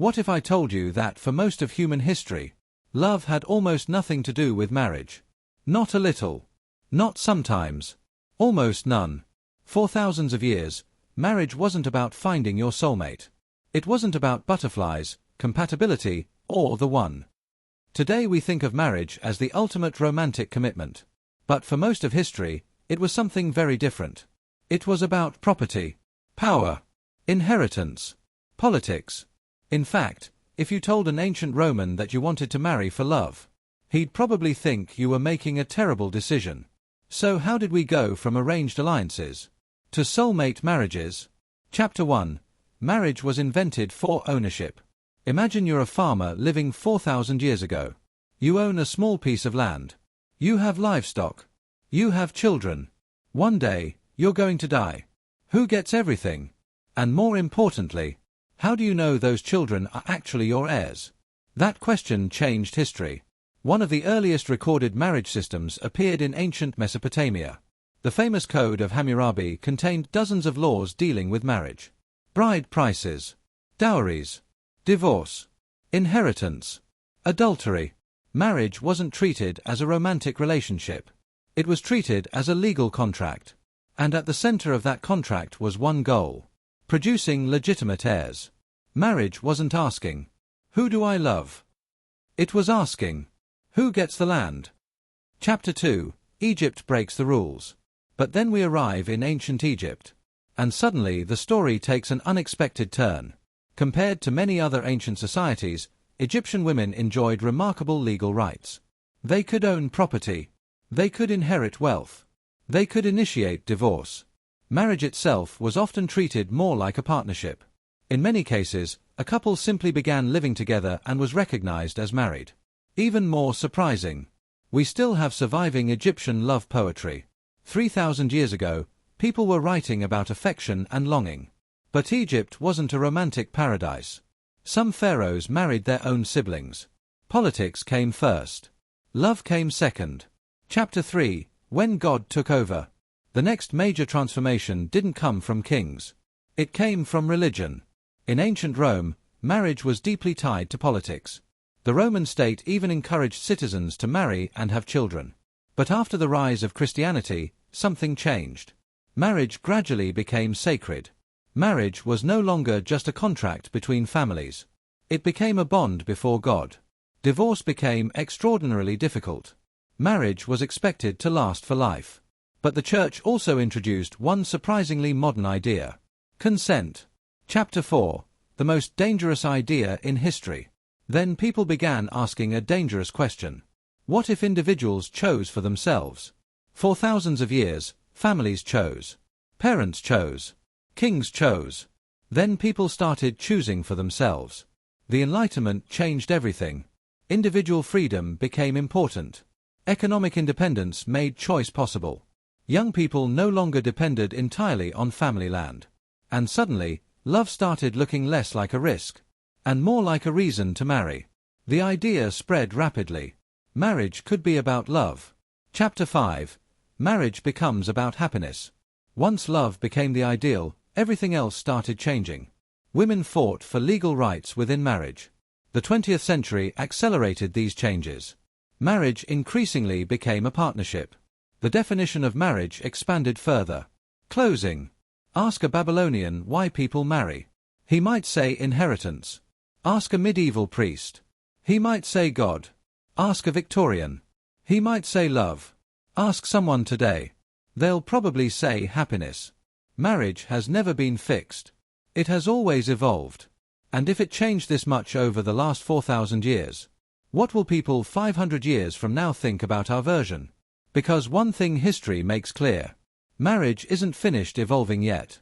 What if I told you that for most of human history, love had almost nothing to do with marriage? Not a little. Not sometimes. Almost none. For thousands of years, marriage wasn't about finding your soulmate. It wasn't about butterflies, compatibility, or the one. Today we think of marriage as the ultimate romantic commitment. But for most of history, it was something very different. It was about property, power, inheritance, politics. In fact, if you told an ancient Roman that you wanted to marry for love, he'd probably think you were making a terrible decision. So how did we go from arranged alliances to soulmate marriages? Chapter 1. Marriage was invented for ownership. Imagine you're a farmer living 4,000 years ago. You own a small piece of land. You have livestock. You have children. One day, you're going to die. Who gets everything? And more importantly, how do you know those children are actually your heirs? That question changed history. One of the earliest recorded marriage systems appeared in ancient Mesopotamia. The famous Code of Hammurabi contained dozens of laws dealing with marriage. Bride prices, dowries, divorce, inheritance, adultery. Marriage wasn't treated as a romantic relationship. It was treated as a legal contract. And at the center of that contract was one goal: producing legitimate heirs. Marriage wasn't asking, "Who do I love?" It was asking, "Who gets the land?" Chapter 2. Egypt breaks the rules. But then we arrive in ancient Egypt. And suddenly the story takes an unexpected turn. Compared to many other ancient societies, Egyptian women enjoyed remarkable legal rights. They could own property. They could inherit wealth. They could initiate divorce. Marriage itself was often treated more like a partnership. In many cases, a couple simply began living together and was recognized as married. Even more surprising, we still have surviving Egyptian love poetry. 3,000 years ago, people were writing about affection and longing. But Egypt wasn't a romantic paradise. Some pharaohs married their own siblings. Politics came first. Love came second. Chapter 3. When God took over. The next major transformation didn't come from kings. It came from religion. In ancient Rome, marriage was deeply tied to politics. The Roman state even encouraged citizens to marry and have children. But after the rise of Christianity, something changed. Marriage gradually became sacred. Marriage was no longer just a contract between families. It became a bond before God. Divorce became extraordinarily difficult. Marriage was expected to last for life. But the Church also introduced one surprisingly modern idea: consent. Chapter 4. The most dangerous idea in history. Then people began asking a dangerous question. What if individuals chose for themselves? For thousands of years, families chose. Parents chose. Kings chose. Then people started choosing for themselves. The Enlightenment changed everything. Individual freedom became important. Economic independence made choice possible. Young people no longer depended entirely on family land. And suddenly, love started looking less like a risk, and more like a reason to marry. The idea spread rapidly. Marriage could be about love. Chapter 5. Marriage becomes about happiness. Once love became the ideal, everything else started changing. Women fought for legal rights within marriage. The 20th century accelerated these changes. Marriage increasingly became a partnership. The definition of marriage expanded further. Closing. Ask a Babylonian why people marry. He might say inheritance. Ask a medieval priest. He might say God. Ask a Victorian. He might say love. Ask someone today. They'll probably say happiness. Marriage has never been fixed. It has always evolved. And if it changed this much over the last 4,000 years, what will people 500 years from now think about our version? Because one thing history makes clear: marriage isn't finished evolving yet.